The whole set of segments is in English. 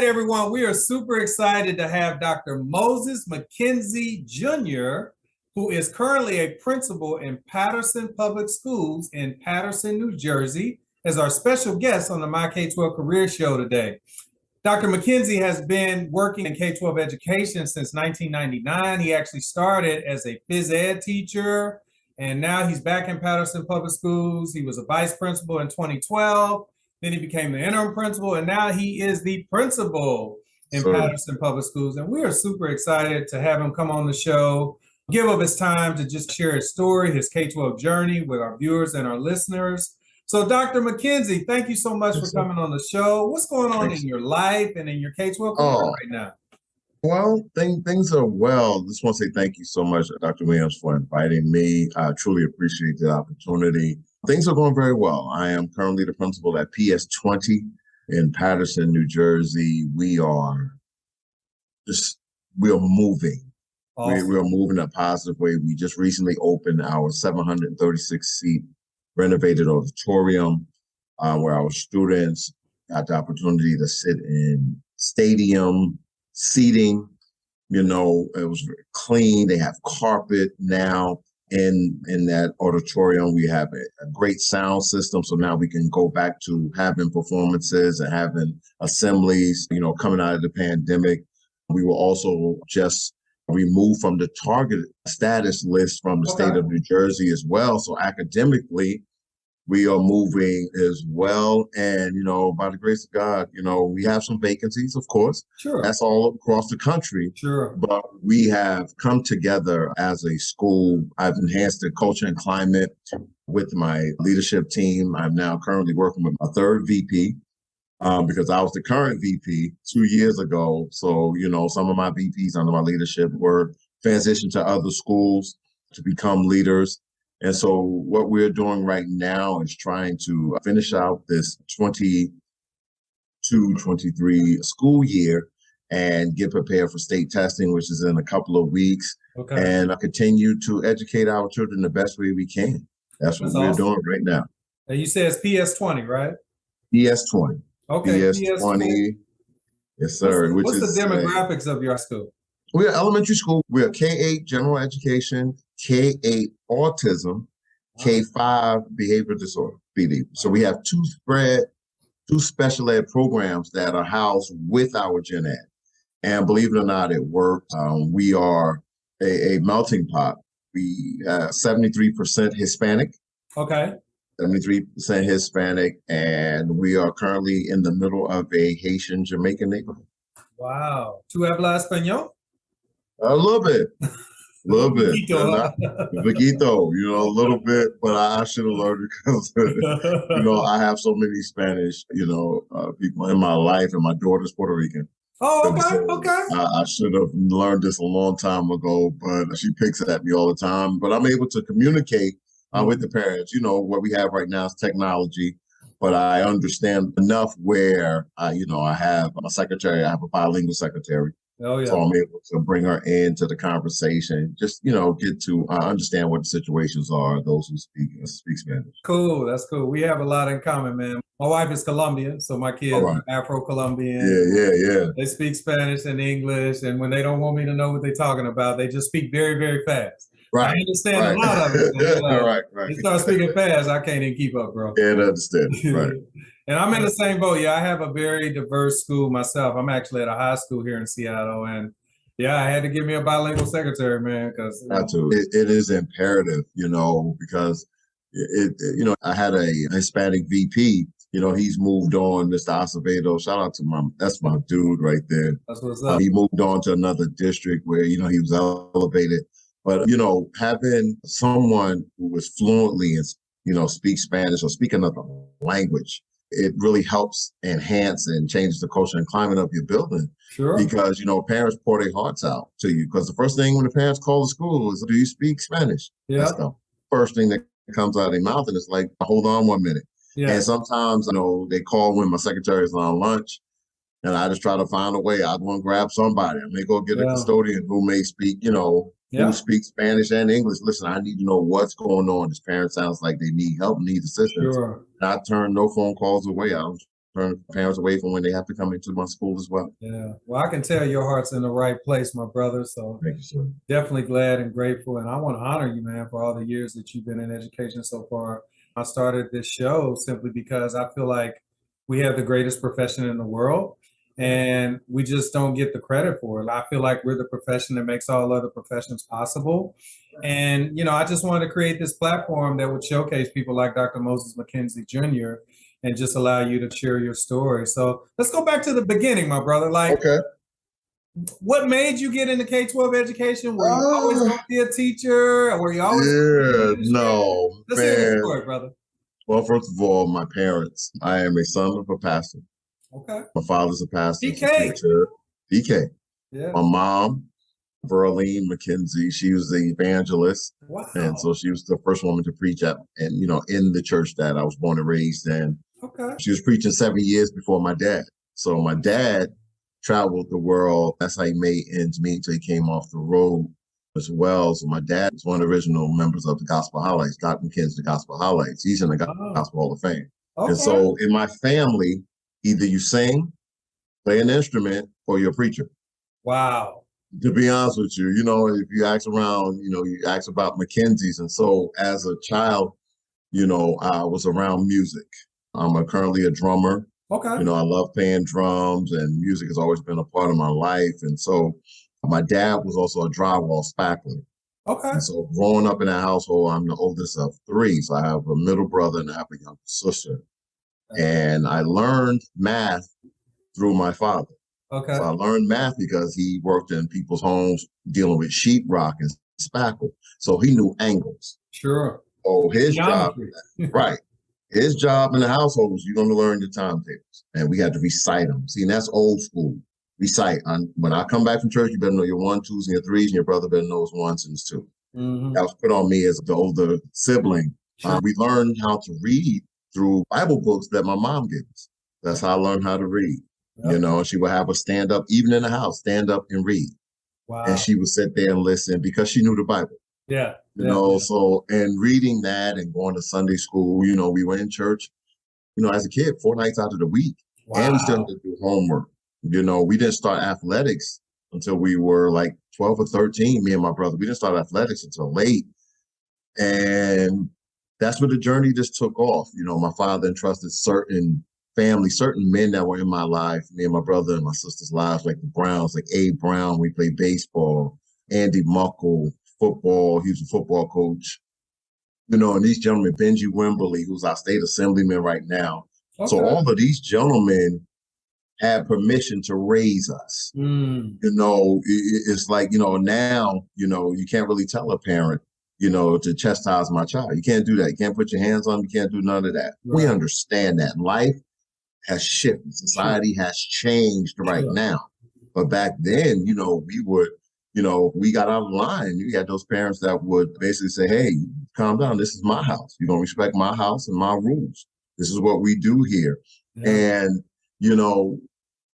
right, everyone. We are super excited to have Dr. Moses McKenzie Jr., who is currently a principal in Paterson Public Schools in Paterson, New Jersey, as our special guest on the My K12 Career Show today. Dr. McKenzie has been working in K-12 education since 1999. He actually started as a phys ed teacher, and now he's back in Paterson Public Schools. He was a vice principal in 2012. Then he became the interim principal, and now he is the principal in Paterson Public Schools. And we are super excited to have him come on the show, give up his time to just share his story, his K-12 journey with our viewers and our listeners. So Dr. McKenzie, thank you so much for coming on the show. What's going on in your life and in your K-12 career right now? Well, things are well. Just want to say thank you so much, Dr. Williams, for inviting me. I truly appreciate the opportunity. Things are going very well. I am currently the principal at PS20 in Patterson, New Jersey. We are moving. Awesome. We are moving in a positive way. We just recently opened our 736-seat renovated auditorium where our students got the opportunity to sit in stadium seating. You know, it was very clean. They have carpet now in that auditorium. We have a great sound system, so now we can go back to having performances and having assemblies. You know, coming out of the pandemic, we were also just removed from the target status list from the state of New Jersey as well. So academically, we are moving as well. And, you know, by the grace of God, you know, we have some vacancies, of course. Sure. That's all across the country. Sure. But we have come together as a school. I've enhanced the culture and climate with my leadership team. I'm now currently working with a third VP because I was the current VP 2 years ago. So, you know, some of my VPs under my leadership were transitioned to other schools to become leaders. And so what we're doing right now is trying to finish out this 22-23 school year and get prepared for state testing, which is in a couple of weeks, and continue to educate our children the best way we can. That's what we're doing right now. And you said it's PS20, right? PS20. Okay, PS20. Yes, sir. What's the demographics of your school? We're elementary school. We're K-8 general education, K-8 autism, K-5 behavior disorder, BD. So we have two special ed programs that are housed with our gen ed. And believe it or not, it worked. We are a melting pot. We 73% Hispanic. Okay. 73% Hispanic, and we are currently in the middle of a Haitian Jamaican neighborhood. Wow. ¿Tú hablas español? A little bit. A little bit. Poquito, you know, a little bit, but I should have learned because, you know, I have so many Spanish, you know, people in my life, and my daughter's Puerto Rican. Oh, okay, so okay. I should have learned this a long time ago, but she picks at me all the time. But I'm able to communicate with the parents. You know, what we have right now is technology, but I understand enough where, you know, I have a secretary, I have a bilingual secretary. Oh, yeah. So I'm able to bring her into the conversation, just, you know, get to understand what the situations are, those who speak Spanish. Cool. That's cool. We have a lot in common, man. My wife is Colombian, so my kids are Afro-Colombian. Yeah. They speak Spanish and English, and when they don't want me to know what they're talking about, they just speak very, very fast. Right. I understand a lot of it. Right. They start speaking fast, I can't even keep up, bro. Can't understand. Right. And I'm in the same boat. Yeah, I have a very diverse school myself. I'm actually at a high school here in Seattle, and yeah, I had to give me a bilingual secretary, man, because it is imperative, you know, because you know, I had a Hispanic VP. You know, he's moved on, Mr. Acevedo. Shout out to that's my dude right there. That's what's up. He moved on to another district where, you know, he was elevated. But, you know, having someone who was fluently, you know, speak Spanish or speak another language, it really helps enhance and change the culture and climate of your building. Sure. Because, you know, parents pour their hearts out to you. Because the first thing when the parents call the school is, do you speak Spanish? Yeah. That's the first thing that comes out of their mouth. And it's like, hold on 1 minute. Yeah. And sometimes, you know, they call when my secretary is on lunch. And I just try to find a way. I go and grab somebody. I may go get a custodian who may speak, you know, who speaks Spanish and English. Listen, I need to know what's going on. This parent sounds like they need help, need assistance. Sure. And I turn no phone calls away. I don't turn parents away from when they have to come into my school as well. Yeah. Well, I can tell your heart's in the right place, my brother. So Thank you, sir. definitely glad and grateful. And I want to honor you, man, for all the years that you've been in education so far. I started this show simply because I feel like we have the greatest profession in the world and we just don't get the credit for it. I feel like we're the profession that makes all other professions possible. And, I just wanted to create this platform that would showcase people like Dr. Moses McKenzie Jr. and just allow you to share your story. So let's go back to the beginning, my brother. Okay. What made you get into K-12 education? Were you always going to be a teacher? Or were you always no, Let's hear the story, brother. Well, first of all, my parents. I am a son of a pastor. Okay. My father's a pastor. DK. DK. Yeah. My mom, Verlene McKenzie, she was the evangelist. Wow. And so she was the first woman to preach at, and in the church that I was born and raised in. Okay. She was preaching 7 years before my dad. So my dad traveled the world. That's how he made ends meet until he came off the road as well. So my dad was one of the original members of the Gospel Highlights, Dr. McKenzie, the Gospel Highlights. He's in the Gospel Hall of Fame. Okay. And so in my family, either you sing, play an instrument, or you're a preacher. Wow. To be honest with you, if you ask around, you ask about McKenzie's. And so as a child, I was around music. I'm currently a drummer. Okay. I love playing drums, and music has always been a part of my life. And so my dad was also a drywall spackler. Okay. And so growing up in that household, I'm the oldest of three. So I have a middle brother and I have a younger sister. And I learned math through my father. Okay. So I learned math because he worked in people's homes dealing with sheetrock and spackle. So he knew angles. Sure. Oh, his job, right. His job in the household was you're going to learn your timetables. And we had to recite them. See, and that's old school. Recite. When I come back from church, you better know your 1, 2s, and your 3s, and your brother better know his 1s and his 2s. Mm-hmm. That was put on me as the older sibling. Sure. We learned how to read through Bible books that my mom gave us. That's how I learned how to read. Yep. She would have us stand up, even in the house, stand up and read. Wow. And she would sit there and listen because she knew the Bible. Yeah. So, and reading that and going to Sunday school, we were in church, as a kid, 4 nights out of the week. Wow. And we still had to do homework. We didn't start athletics until we were like 12 or 13, me and my brother. We didn't start athletics until late. And that's where the journey just took off. My father entrusted certain men that were in my life, me and my brother and my sister's lives, like the Browns, like Abe Brown, we played baseball, Andy Muckle, football, he was a football coach. And these gentlemen, Benji Wimberly, who's our state assemblyman right now. Okay. So all of these gentlemen had permission to raise us. It's like, now, you can't really tell a parent, to chastise my child. You can't do that. You can't put your hands on them. You can't do none of that. Right. We understand that. Life has shifted. Society has changed right now. But back then, we would, we got out of line. You had those parents that would basically say, hey, calm down. This is my house. You're going to respect my house and my rules. This is what we do here. Yeah. And,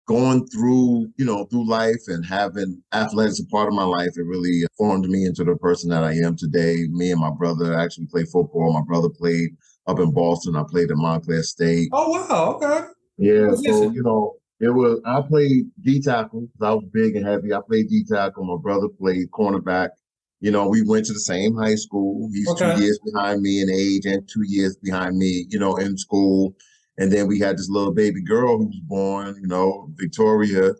going through, through life and having athletics a part of my life, it really formed me into the person that I am today. Me and my brother actually played football. My brother played up in Boston. I played at Montclair State. Oh, wow. Okay. Yeah. So, I played D tackle because I was big and heavy. I played D tackle. My brother played cornerback. We went to the same high school. He's 2 years behind me in age and 2 years behind me, in school. And then we had this little baby girl who was born, Victoria,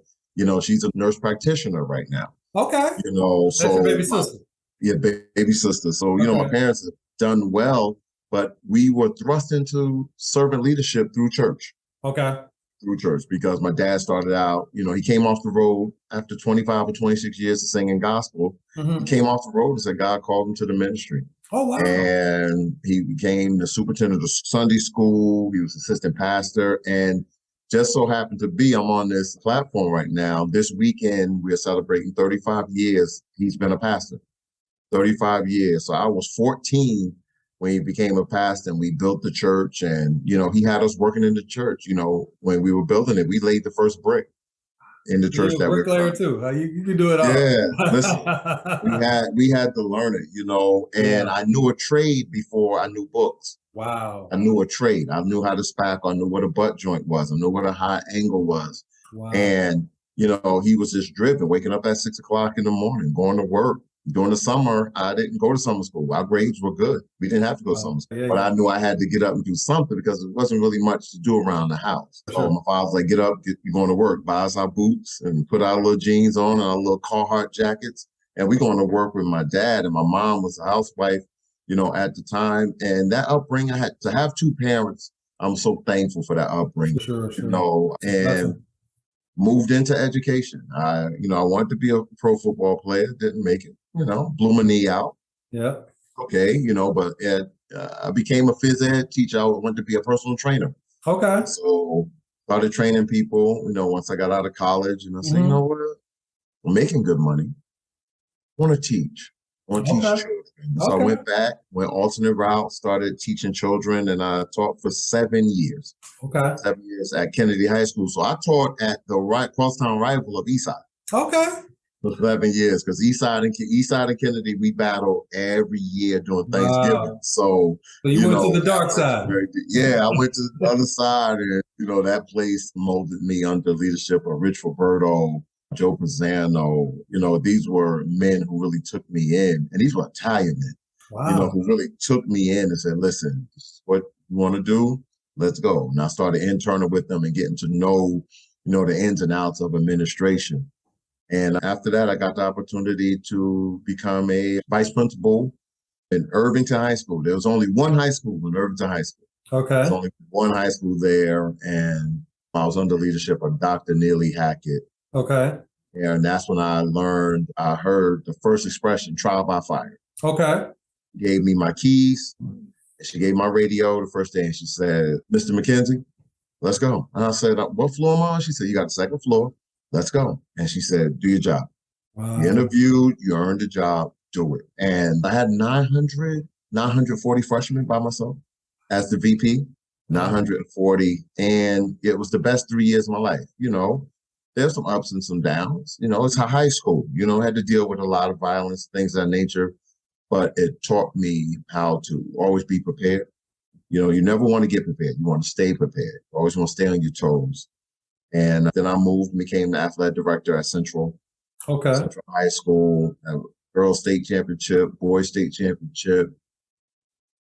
she's a nurse practitioner right now. Okay. That's your baby sister. Yeah, baby sister. So, my parents have done well, but we were thrust into servant leadership through church. Okay. Through church, because my dad started out, he came off the road after 25 or 26 years of singing gospel. Mm-hmm. He came off the road and said God called him to the ministry. Oh, wow. And he became the superintendent of Sunday school. He was assistant pastor. And just so happened to be, I'm on this platform right now. This weekend, we're celebrating 35 years he's been a pastor. 35 years. So I was 14 when he became a pastor, and we built the church. And, he had us working in the church. When we were building it, we laid the first brick in the church that we're bricklayer too. You can do it all. Yeah, listen, we had to learn it, and I knew a trade before I knew books. Wow. I knew a trade. I knew how to spackle. I knew what a butt joint was. I knew what a high angle was. Wow. And, he was just driven, waking up at 6 o'clock in the morning, going to work. During the summer, I didn't go to summer school. Our grades were good. We didn't have to go to summer school. Yeah, but I knew I had to get up and do something because there wasn't really much to do around the house. Sure. So my father was like, get up, you're going to work, buy us our boots and put our little jeans on and our little Carhartt jackets. And we're going to work with my dad. And my mom was a housewife, at the time. And that upbringing, I had to have two parents. I'm so thankful for that upbringing, Sure. And moved into education. I wanted to be a pro football player, didn't make it, blew my knee out. Yeah. Okay, but I became a phys ed teacher. I went to be a personal trainer. Okay. So started training people, once I got out of college, and I said, you know what, I'm making good money. I want to teach. I want to teach children. So I went alternate route, started teaching children, and I taught for 7 years. Okay. 7 years at Kennedy High School. So I taught at the crosstown rival of Eastside. Okay. For 11 years, because Eastside and Kennedy, we battle every year during Thanksgiving. Wow. So you went to the dark side. Yeah, I went to the other side, and that place molded me under leadership of Rich Roberto, Joe Pisano. These were men who really took me in, and these were Italian men. Wow. Who really took me in and said, listen, this is what you want to do, let's go. And I started interning with them and getting to know, the ins and outs of administration. And after that, I got the opportunity to become a vice principal in Irvington High School. There was only one high school in Irvington High School. Okay. There's only one high school there, and I was under leadership of Dr. Neely Hackett. Okay. And that's when I heard the first expression, trial by fire. Okay. Gave me my keys. And she gave my radio the first day, and she said, Mr. McKenzie, let's go. And I said, what floor am I on? She said, you got the second floor. Let's go. And she said, do your job. Wow. You interviewed, you earned the job, do it. And I had 940 freshmen by myself as the VP, 940. And it was the best 3 years of my life. There's some ups and some downs. It's a high school. Had to deal with a lot of violence, things of that nature. But it taught me how to always be prepared. You never want to get prepared. You want to stay prepared. You always want to stay on your toes. And then I moved and became the athletic director at Central. Okay. Central High School, girls state championship, boys state championship,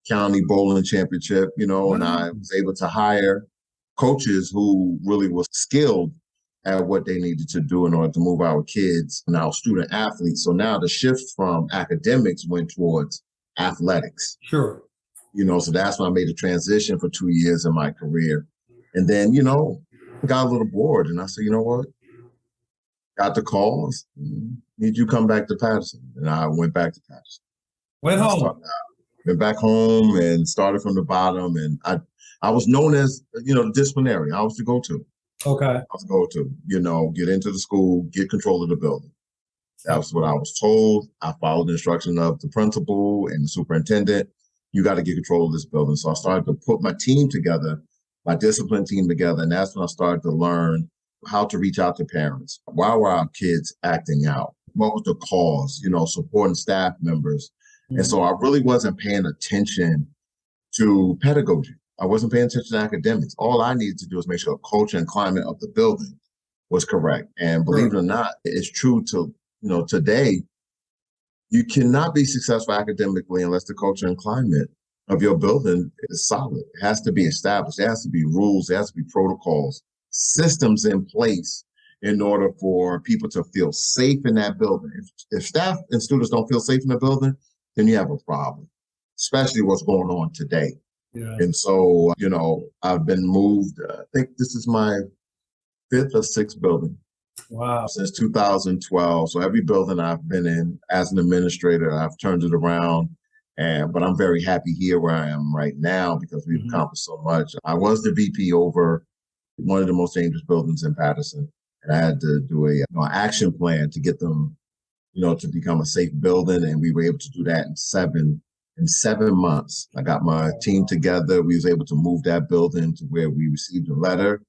county bowling championship, and I was able to hire coaches who really were skilled at what they needed to do in order to move our kids and our student athletes. So now the shift from academics went towards athletics. Sure. So that's when I made a transition for 2 years in my career. And then, got a little bored, and I said, you know what? Got the calls. Need you come back to Patterson? And I went back to Patterson. Went home. Went back home and started from the bottom. And I was known as, the disciplinary. I was the go-to. Okay. I was the go-to, get into the school, get control of the building. That was what I was told. I followed the instruction of the principal and the superintendent. You got to get control of this building. So I started to put my team together, my discipline team together. And that's when I started to learn how to reach out to parents. Why were our kids acting out? What was the cause? Supporting staff members. Mm-hmm. And so I really wasn't paying attention to pedagogy. I wasn't paying attention to academics. All I needed to do was make sure the culture and climate of the building was correct. And believe it or not, it's true to, today, you cannot be successful academically unless the culture and climate of your building is solid. It has to be established. There has to be rules. There has to be protocols, systems in place in order for people to feel safe in that building. If staff and students don't feel safe in the building, then you have a problem, especially what's going on today. Yeah. And so, I've been moved. I think this is my 5th or 6th building. Wow. Since 2012. So every building I've been in as an administrator, I've turned it around. But I'm very happy here where I am right now because we've accomplished so much. I was the VP over one of the most dangerous buildings in Patterson. And I had to do an action plan to get them, to become a safe building. And we were able to do that in seven months. I got my team together. We was able to move that building to where we received a letter,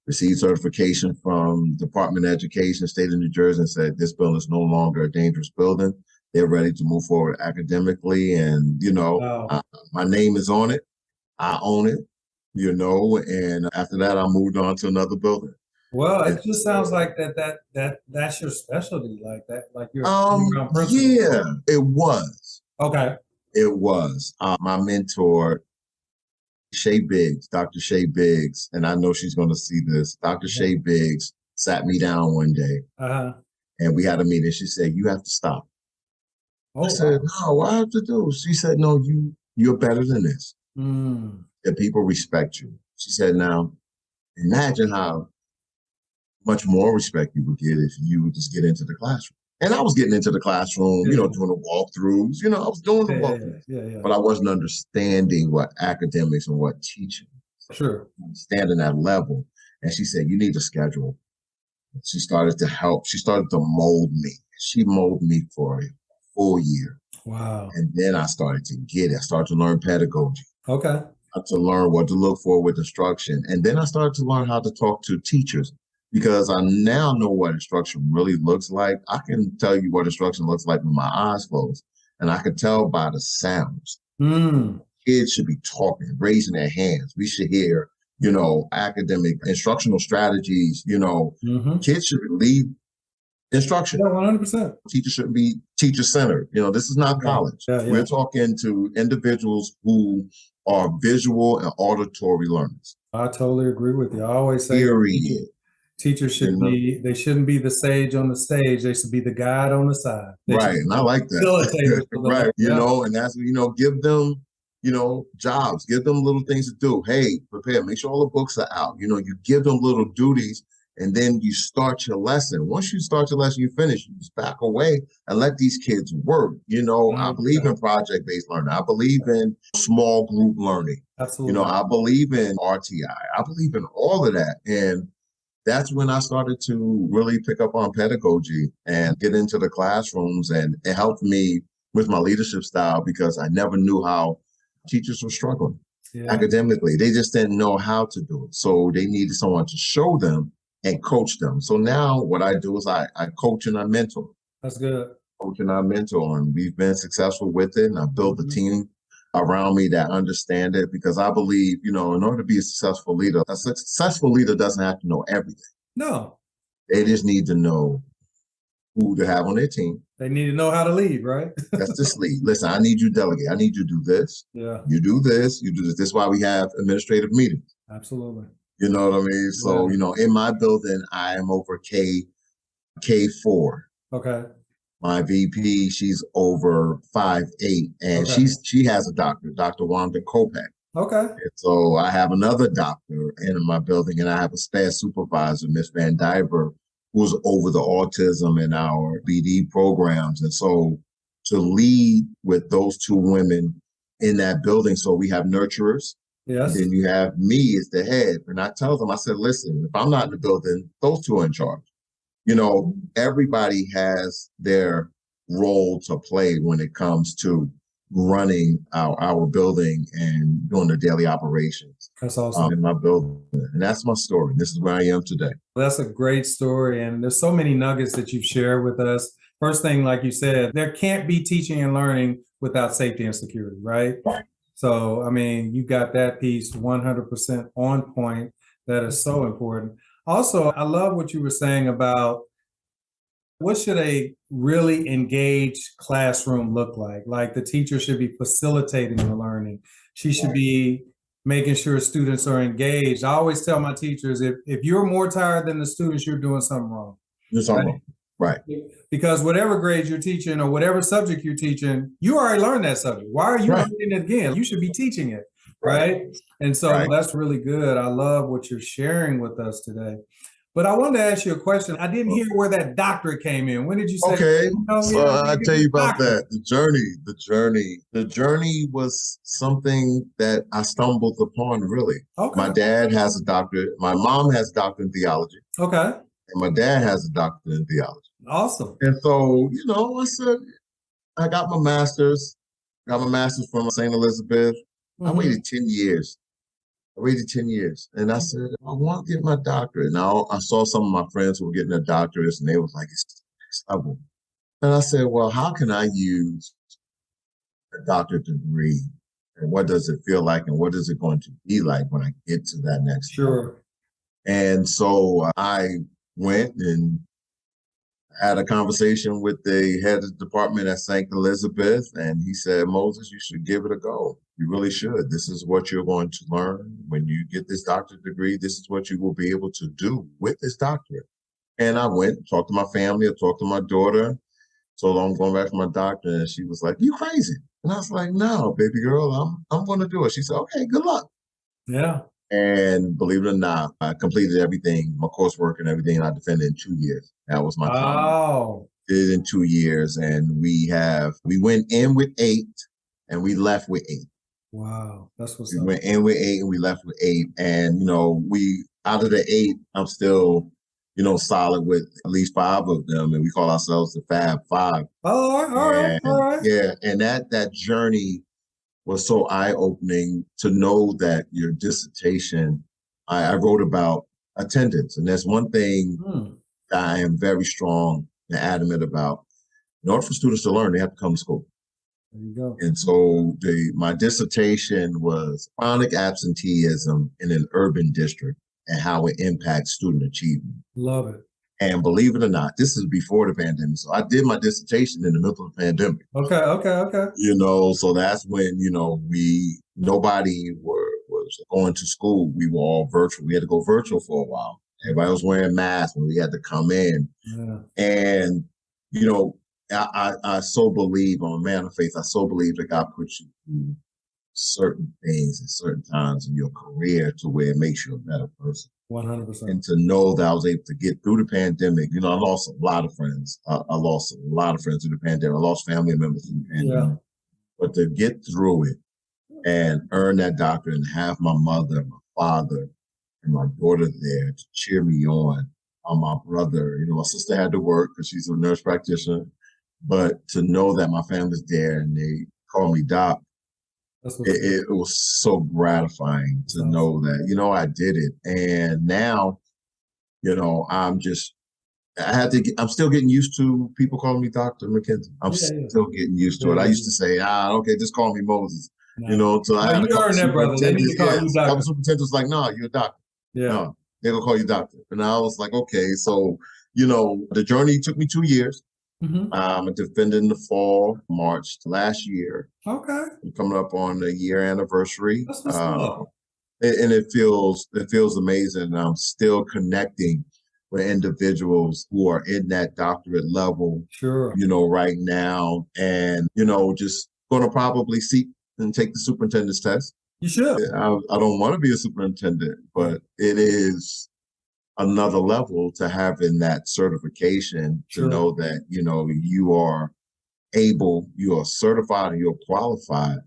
received certification from Department of Education, State of New Jersey, and said this building is no longer a dangerous building. They're ready to move forward academically. And, my name is on it. I own it, and after that, I moved on to another building. Well, it just sounds like that's your specialty, like that, like you're around principal. Yeah, it was. Okay. It was. My mentor, Shay Biggs, Dr. Shay Biggs, and I know she's going to see this. Dr. Shay Biggs sat me down one day, and we had a meeting. She said, "You have to stop." I said, "No, what I have to do?" She said, "No, you're better than this. And people respect you." She said, "Now, imagine how much more respect you would get if you would just get into the classroom." And I was getting into the classroom, doing the walkthroughs. I was doing the walkthroughs, but I wasn't understanding what academics and what teaching. Sure. Standing at level. And she said, "You need a schedule." She started to help. She started to mold me. She molded me for a full year. Wow. And then I started to get it. I started to learn pedagogy. Okay. To learn what to look for with instruction. And then I started to learn how to talk to teachers, because I now know what instruction really looks like. I can tell you what instruction looks like with my eyes closed, and I can tell by the sounds. Kids should be talking, raising their hands. We should hear, academic instructional strategies. Kids should lead instruction. Yeah, 100%. Teachers shouldn't be teacher-centered. This is not college. We're talking to individuals who are visual and auditory learners. I totally agree with you. I always say teachers they shouldn't be the sage on the stage. They should be the guide on the side. Right. And I like that. Right. And that's, give them, jobs, give them little things to do. Hey, prepare, make sure all the books are out. You give them little duties, and then you start your lesson. Once you start your lesson, you finish, you just back away and let these kids work. I believe in project-based learning. I believe in small group learning. Absolutely. I believe in RTI. I believe in all of that. And that's when I started to really pick up on pedagogy and get into the classrooms, and it helped me with my leadership style, because I never knew how teachers were struggling academically. They just didn't know how to do it. So they needed someone to show them and coach them. So now what I do is I coach and I mentor. That's good. Coach and I mentor, and we've been successful with it. And I built a team around me that understand it, because I believe, in order to be a successful leader doesn't have to know everything. No. They just need to know who to have on their team. They need to know how to lead, right? That's just lead. Listen, I need you to delegate. I need you to do this. Yeah. You do this. You do this. This is why we have administrative meetings. Absolutely. You know what I mean? So, in my building, I am over K4. Okay. My VP, she's over 5'8", and she has a doctorate, Dr. Wanda Kopek. Okay. And so I have another doctor in my building, and I have a staff supervisor, Miss Van Diver, who's over the autism in our BD programs. And so to lead with those two women in that building, so we have nurturers. Yes. And then you have me as the head. And I tell them, I said, listen, if I'm not in the building, those two are in charge. Everybody has their role to play when it comes to running our building and doing the daily operations. That's awesome. In my building. And that's my story. This is where I am today. That's a great story. And there's so many nuggets that you've shared with us. First thing, like you said, there can't be teaching and learning without safety and security, right? So, you got that piece 100% on point. That is so important. Also, I love what you were saying about what should a really engaged classroom look like? Like the teacher should be facilitating the learning. She should be making sure students are engaged. I always tell my teachers, if you're more tired than the students, you're doing something wrong. There's something wrong. Right. Because whatever grade you're teaching or whatever subject you're teaching, you already learned that subject. Why are you learning it again? You should be teaching it, right? And so that's really good. I love what you're sharing with us today. But I wanted to ask you a question. I didn't hear where that doctorate came in. When did you say? Okay, so I'll tell you about that. The journey was something that I stumbled upon, really. Okay. My dad has a doctorate. My mom has a doctorate in theology. Okay. And my dad has a doctorate in theology. Awesome. And so, I said, I got my master's from St. Elizabeth. I waited 10 years. And I said, I want to get my doctorate. Now, I saw some of my friends who were getting their doctorates, and they was like, it's next level. And I said, well, how can I use a doctorate degree And what does it feel like? And what is it going to be like when I get to that next step? Sure. And so I went and had a conversation with the head of the department at St. Elizabeth, and he said, Moses, you should give it a go. You really should. This is what you're going to learn. When you get this doctorate degree, this is what you will be able to do with this doctorate. And I went, talked to my family, I talked to my daughter, told her I'm going back to my doctor, and she was like, you crazy. And I was like, no, baby girl, I'm going to do it. She said, okay, good luck. Yeah. And believe it or not, I completed everything, my coursework and everything, and I defended in 2 years. That was my time. Oh. Did it in 2 years, and we went in with 8, and we left with 8. Wow, that's what's We up. went in with 8, and we left with 8. And we out of the 8, I'm still, solid with at least 5 of them, and we call ourselves the Fab Five. Oh, all right. Yeah, and that journey was so eye-opening to know that your dissertation, I wrote about attendance. And that's one thing that I am very strong and adamant about. In order for students to learn, they have to come to school. There you go. And so my dissertation was chronic absenteeism in an urban district and how it impacts student achievement. Love it. And believe it or not, this is before the pandemic. So I did my dissertation in the middle of the pandemic. Okay. So that's when, nobody was going to school. We were all virtual. We had to go virtual for a while. Everybody was wearing masks when we had to come in. Yeah. And, I so believe, I'm a man of faith, I so believe that God puts you through certain things at certain times in your career to where it makes you a better person. 100%. And to know that I was able to get through the pandemic, I lost a lot of friends. I lost a lot of friends through the pandemic. I lost family members through the pandemic. Yeah. But to get through it and earn that doctorate and have my mother, my father, and my daughter there to cheer me on, my brother, my sister had to work because she's a nurse practitioner, but to know that my family's there and they call me Doc, it was so gratifying to know that, I did it. And now, I'm still getting used to people calling me Dr. McKenzie. I'm still getting used to it. I used to say, okay, just call me Moses. So I had a couple superintendents like, no, you're a doctor. Yeah. No, they're gonna call you doctor. And I was like, okay. So, the journey took me 2 years. I defended in the fall, March last year. Okay. I'm coming up on the year anniversary. That's what's up. And it feels amazing. I'm still connecting with individuals who are in that doctorate level. Sure. Right now. And, just gonna probably seek and take the superintendent's test. You should. I don't want to be a superintendent, but it is another level to having that certification to know that, you are able, you are certified and you're qualified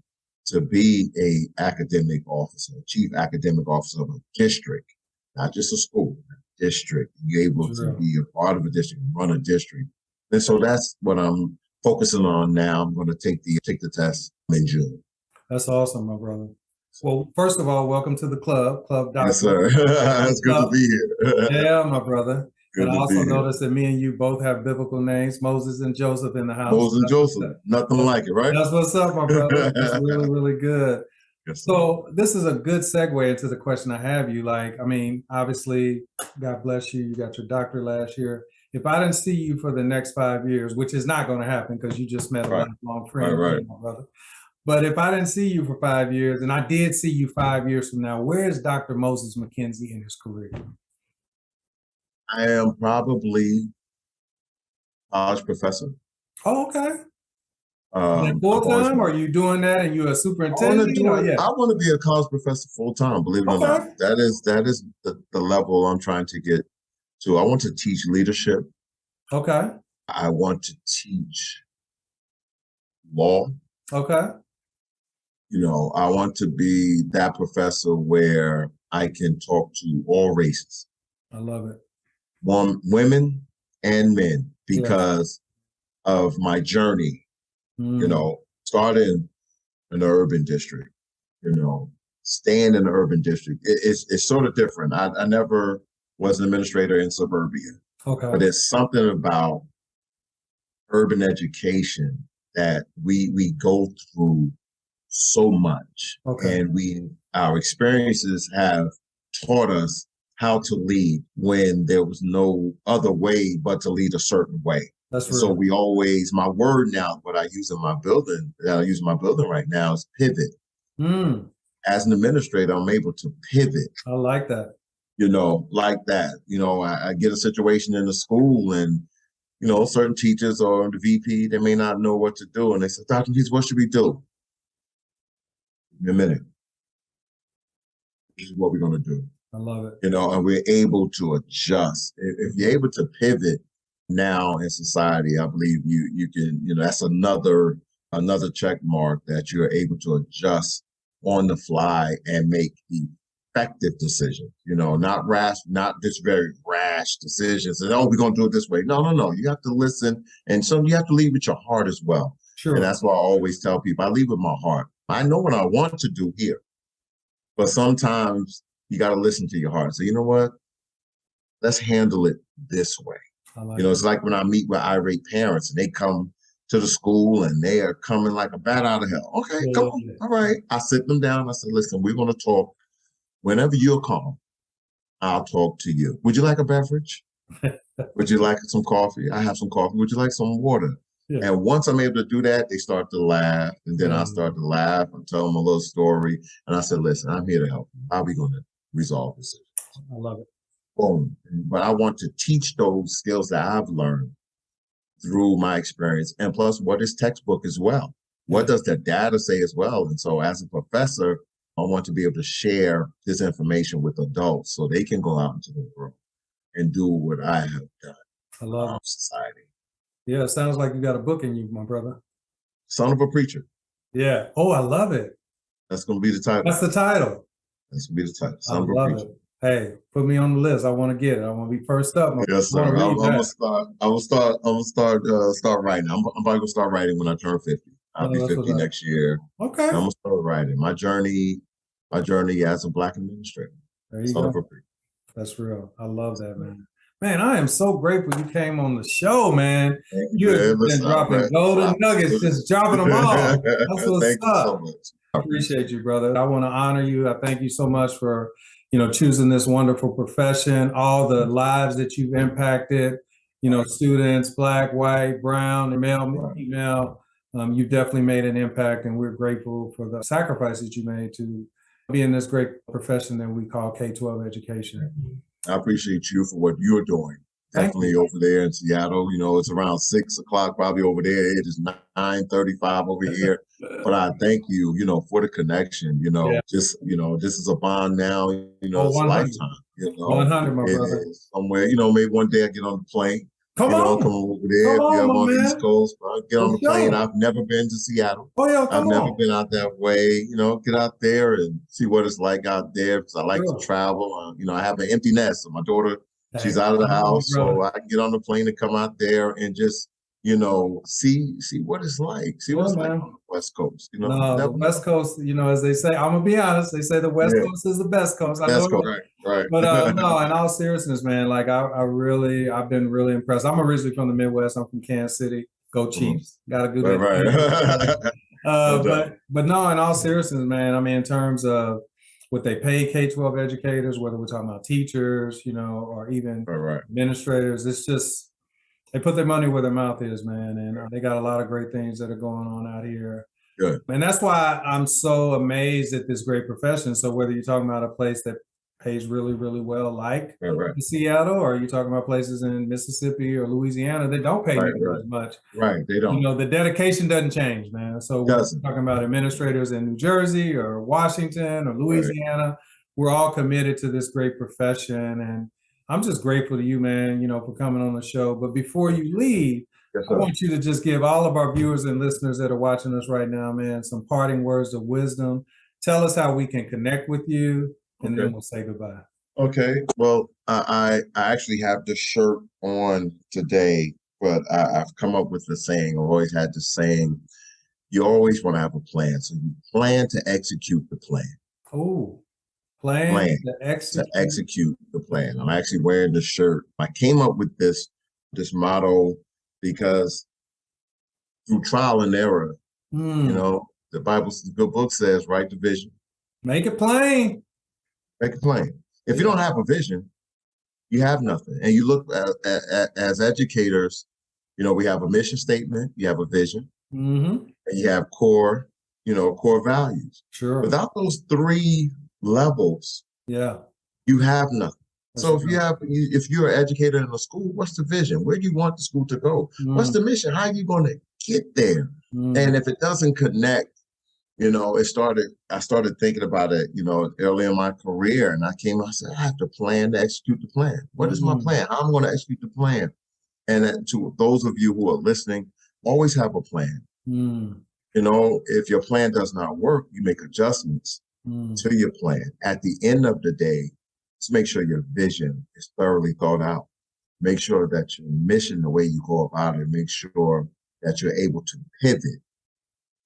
to be a academic officer, chief academic officer of a district, not just a school, a district. You're able to be a part of a district, run a district. And so that's what I'm focusing on now. I'm going to take the test in June. That's awesome, my brother. Well, first of all, welcome to the club Doctor. Yes, sir. It's good to be here. Yeah, my brother. Good and I also here. noticed that me and you both have biblical names, Moses and Joseph in the house. Moses and Joseph, nothing like it, right? That's what's up, my brother. That's really, really good. Yes, so this is a good segue into the question I have you. Obviously, God bless you. You got your doctorate last year. If I didn't see you for the next 5 years, which is not going to happen because you just met a lifelong friend, my brother. But if I didn't see you for 5 years, and I did see you 5 years from now, where is Dr. Moses McKenzie in his career? I am probably a college professor. Oh, okay. Full time? Are you doing that and you're a superintendent? I want to be a college professor full time, believe it or not. That is the level I'm trying to get to. I want to teach leadership. Okay. I want to teach law. Okay. I want to be that professor where I can talk to all races. I love it. Women and men, because of my journey, starting in the urban district, staying in the urban district. It's sort of different. I never was an administrator in suburbia. Okay. But there's something about urban education that we go through so much. Okay. And our experiences have taught us how to lead when there was no other way but to lead a certain way. That's And real. so we always, my word now, what I use in my building, that I use in my building right now is pivot. As an administrator, I'm able to pivot. I like that. Like that. I get a situation in the school and, certain teachers or the VP, they may not know what to do. And they say, Dr. Peace, what should we do? Give me a minute. This is what we're going to do. I love it. And we're able to adjust. If you're able to pivot now in society, I believe you can, that's another check mark that you're able to adjust on the fly and make effective decisions, not rash, not just very rash decisions. And, we're going to do it this way. No. You have to listen. And so you have to lead with your heart as well. Sure. And that's why I always tell people, I lead with my heart. I know what I want to do here, but sometimes you got to listen to your heart. So you know what? Let's handle it this way. It's like when I meet with irate parents and they come to the school and they are coming like a bat out of hell. Okay, come on. All right. I sit them down. I said, listen, we're going to talk. Whenever you're calm, I'll talk to you. Would you like a beverage? Would you like some coffee? I have some coffee. Would you like some water? Yeah. And once I'm able to do that, they start to laugh. And then I start to laugh and tell them a little story. And I said, listen, I'm here to help you. How are we going to resolve this? I love it. Boom. But I want to teach those skills that I've learned through my experience. And plus, what is textbook as well? What does the data say as well? And so as a professor, I want to be able to share this information with adults so they can go out into the world and do what I have done. I love society. Yeah, it sounds like you got a book in you, my brother. Son of a Preacher. Yeah. Oh, I love it. That's going to be the title. That's the title. That's going to be the title. Son of a Preacher. It. Hey, put me on the list. I want to get it. I want to be first up. Yes, sir. I'm gonna start writing. I'm probably gonna start writing when I turn 50. I'll be 50 next year. Okay. I'm gonna start writing. My journey as a Black administrator. There you go. That's real. I love that, man. Man, I am so grateful you came on the show, man. You've been dropping golden nuggets, just dropping them all. That's what's Thank you so much. I appreciate you, brother. I want to honor you. I thank you so much for choosing this wonderful profession, all the lives that you've impacted, students, Black, white, brown, male, female. You've definitely made an impact, and we're grateful for the sacrifices you made to be in this great profession that we call K12 education. I appreciate you for what you're doing. Definitely over there in Seattle. It's around 6 o'clock probably over there. It is 9:35 over here. But I thank you, for the connection. Just, this is a bond now. It's a lifetime. 100, my brother. Somewhere, maybe one day I get on the plane. Come on over there. If you're on the East Coast, get on the plane. I've never been to Seattle. I've never been out that way. Get out there and see what it's like out there because I like to travel. I have an empty nest. So my daughter, she's out of the house, so I can get on the plane and come out there and just, see what it's like. See what it's like on the West Coast. The West Coast, as they say, I'm gonna be honest. They say the West Coast is the best coast. Right. But no, in all seriousness, man, like I've been really impressed. I'm originally from the Midwest. I'm from Kansas City. Go Chiefs! Got to do that. Right. But no, in all seriousness, man. I mean, in terms of what they pay K-12 educators, whether we're talking about teachers, or even administrators, it's just they put their money where their mouth is, man. And they got a lot of great things that are going on out here. Good. And that's why I'm so amazed at this great profession. So whether you're talking about a place that pays really, really well, like Seattle, or you're talking about places in Mississippi or Louisiana that don't pay as much. Right, they don't. The dedication doesn't change, man. So we're talking about administrators in New Jersey or Washington or Louisiana. We're all committed to this great profession. And I'm just grateful to you, man, for coming on the show. But before you leave, I want you to just give all of our viewers and listeners that are watching us right now, man, some parting words of wisdom. Tell us how we can connect with you, and then we'll say goodbye. Okay. Well, I actually have this shirt on today, but I've come up with the saying. I've always had the saying, you always want to have a plan. So you plan to execute the plan. Oh. Plan to execute the plan. I'm actually wearing the shirt. I came up with this motto because through trial and error, the Bible, the good book says, write the vision. Make it plain. Make it plain. If you don't have a vision, you have nothing. And you look as educators, you know, we have a mission statement, you have a vision, and you have core values. Sure. Without those 3 levels, you have nothing. So if you're an educator in a school, what's the vision? Where do you want the school to go? What's the mission? How are you going to get there? And if it doesn't connect, you know, I started thinking about it, you know, early in my career, and I said, I have to plan to execute the plan. What is my plan? How am I going to execute the plan? And to those of you who are listening, always have a plan. You know, if your plan does not work, you make adjustments to your plan. At the end of the day, just make sure your vision is thoroughly thought out. Make sure that your mission, the way you go about it, make sure that you're able to pivot.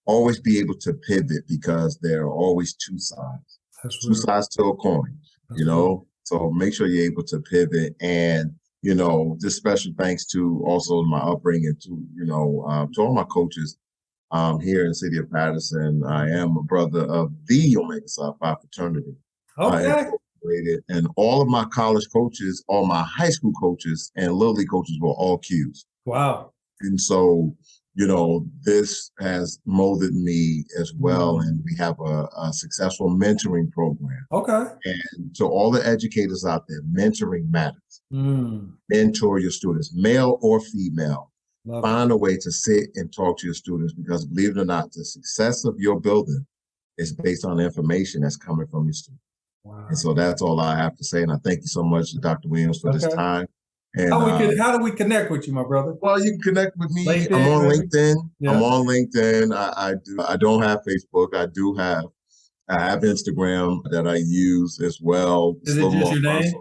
Always be able to pivot, because there are always 2 sides. Two sides to a coin, you know? So make sure you're able to pivot. And, you know, just special thanks to also my upbringing, to, you know, to all my coaches here in the city of Patterson. I am a brother of the Omega Psi Phi fraternity. Okay. And all of my college coaches, all my high school coaches, and Little League coaches were all Qs. Wow. And so, you know, this has molded me as well. And we have a successful mentoring program. Okay. And to all the educators out there, mentoring matters. Mentor your students, male or female. Find a way to sit and talk to your students, because believe it or not, the success of your building is based on the information that's coming from your students. Wow. And so that's all I have to say. And I thank you so much, Dr. Williams, for this time. And how do we connect with you, my brother? Well, you can connect with me. LinkedIn, I'm on LinkedIn. I'm on LinkedIn. I don't have Facebook. I have Instagram that I use as well. Is it just your name?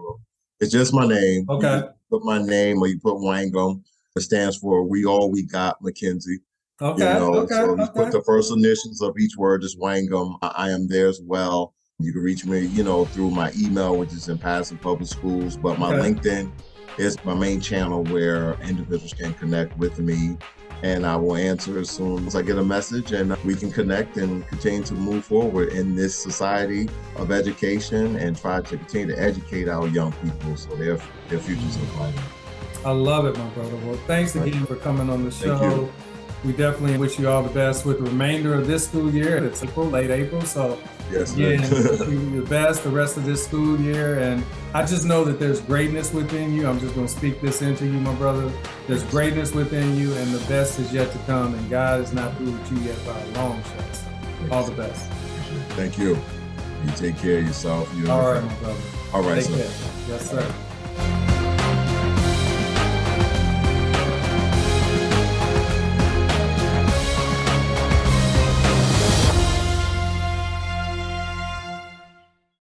It's just my name. Okay. You put my name, or you put Wangum. It stands for We All We Got McKenzie. Okay. You know, so you put the first initials of each word is Wangum. I am there as well. You can reach me, you know, through my email, which is in Paterson Public Schools. But my LinkedIn is my main channel where individuals can connect with me, and I will answer as soon as I get a message, and we can connect and continue to move forward in this society of education and try to continue to educate our young people so their futures are brighter. I love it, my brother. Well, thanks again for coming on the show. Thank you. We definitely wish you all the best with the remainder of this school year. It's late April, so again, wish you the best the rest of this school year. And I just know that there's greatness within you. I'm just going to speak this into you, my brother. There's greatness within you, and the best is yet to come. And God is not through with you yet by a long shot. So all the best. Thank you. You take care of yourself. All right, my brother. All right, sir. Yes, sir.